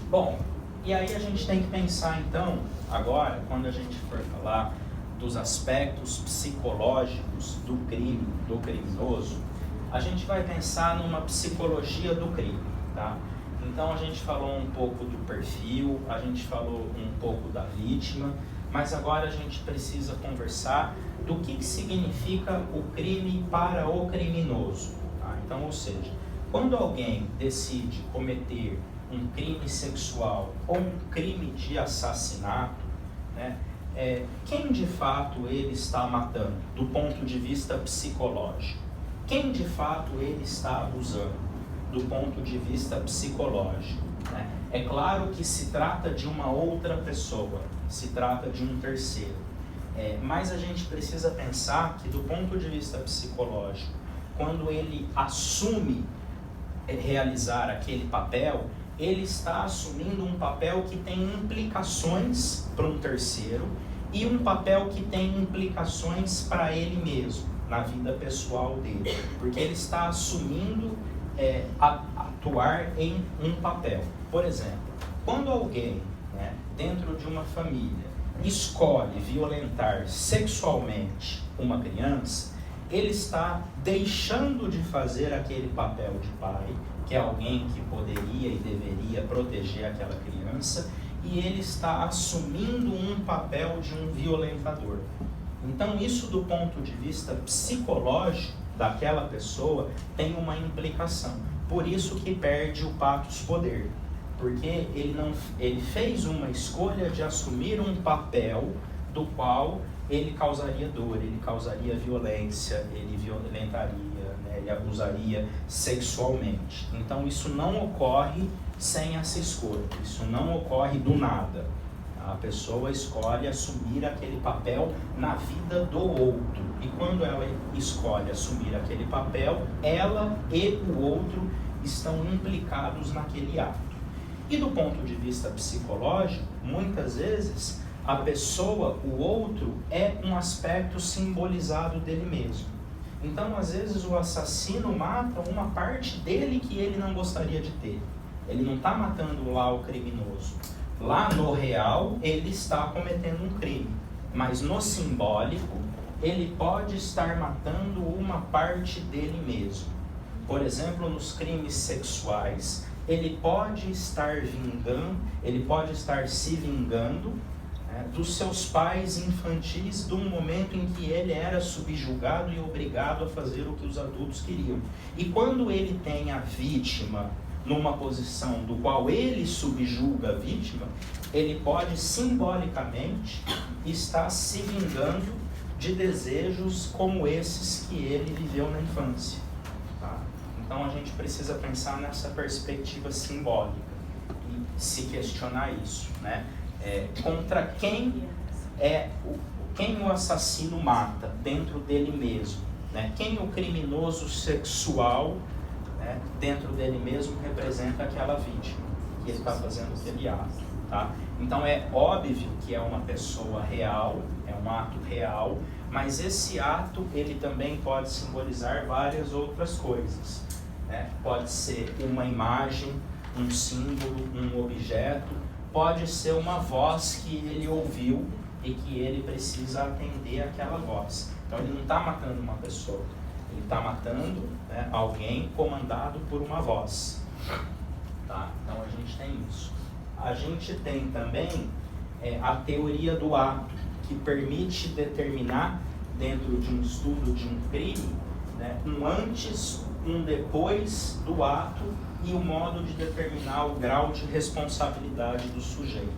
Bom, e aí a gente tem que pensar então, agora, quando a gente for falar dos aspectos psicológicos do crime, do criminoso, a gente vai pensar numa psicologia do crime, tá? Então a gente falou um pouco do perfil, a gente falou um pouco da vítima, mas agora a gente precisa conversar do que significa o crime para o criminoso, tá? Então, ou seja, quando alguém decide cometer um crime sexual ou um crime de assassinato, né, quem de fato ele está matando, do ponto de vista psicológico? Quem de fato ele está abusando, do ponto de vista psicológico? Né? É claro que se trata de uma outra pessoa, se trata de um terceiro, mas a gente precisa pensar que do ponto de vista psicológico, quando ele assume realizar aquele papel, ele está assumindo um papel que tem implicações para um terceiro e um papel que tem implicações para ele mesmo, na vida pessoal dele, porque ele está assumindo atuar em um papel. Por exemplo, quando alguém, né, dentro de uma família, escolhe violentar sexualmente uma criança, ele está deixando de fazer aquele papel de pai, que é alguém que poderia e deveria proteger aquela criança, e ele está assumindo um papel de um violentador. Então isso, do ponto de vista psicológico daquela pessoa, tem uma implicação. Por isso que perde o pathos poder, porque ele fez uma escolha de assumir um papel do qual ele causaria dor, ele causaria violência, ele violentaria, né, ele abusaria sexualmente. Então isso não ocorre sem essa escolha, isso não ocorre do nada. A pessoa escolhe assumir aquele papel na vida do outro. E quando ela escolhe assumir aquele papel, ela e o outro estão implicados naquele ato. E do ponto de vista psicológico, muitas vezes a pessoa, o outro, é um aspecto simbolizado dele mesmo. Então, às vezes, o assassino mata uma parte dele que ele não gostaria de ter. Ele não está matando lá o criminoso. Lá no real, ele está cometendo um crime. Mas no simbólico, ele pode estar matando uma parte dele mesmo. Por exemplo, nos crimes sexuais, ele pode estar se vingando dos seus pais infantis, do momento em que ele era subjugado e obrigado a fazer o que os adultos queriam. E quando ele tem a vítima numa posição do qual ele subjuga a vítima, ele pode simbolicamente estar se vingando de desejos como esses que ele viveu na infância. Tá? Então a gente precisa pensar nessa perspectiva simbólica e se questionar isso, né? Contra quem o assassino mata dentro dele mesmo, né? Quem o criminoso sexual, né, dentro dele mesmo representa aquela vítima que ele está fazendo aquele ato, tá? Então é óbvio que é uma pessoa real, é um ato real, mas esse ato ele também pode simbolizar várias outras coisas, né? Pode ser uma imagem, um símbolo, um objeto, pode ser uma voz que ele ouviu e que ele precisa atender àquela voz. Então ele não está matando uma pessoa, ele está matando, né, alguém comandado por uma voz. Tá? Então a gente tem isso. A gente tem também a teoria do ato, que permite determinar, dentro de um estudo de um crime, né, um antes, um depois do ato, e o modo de determinar o grau de responsabilidade do sujeito.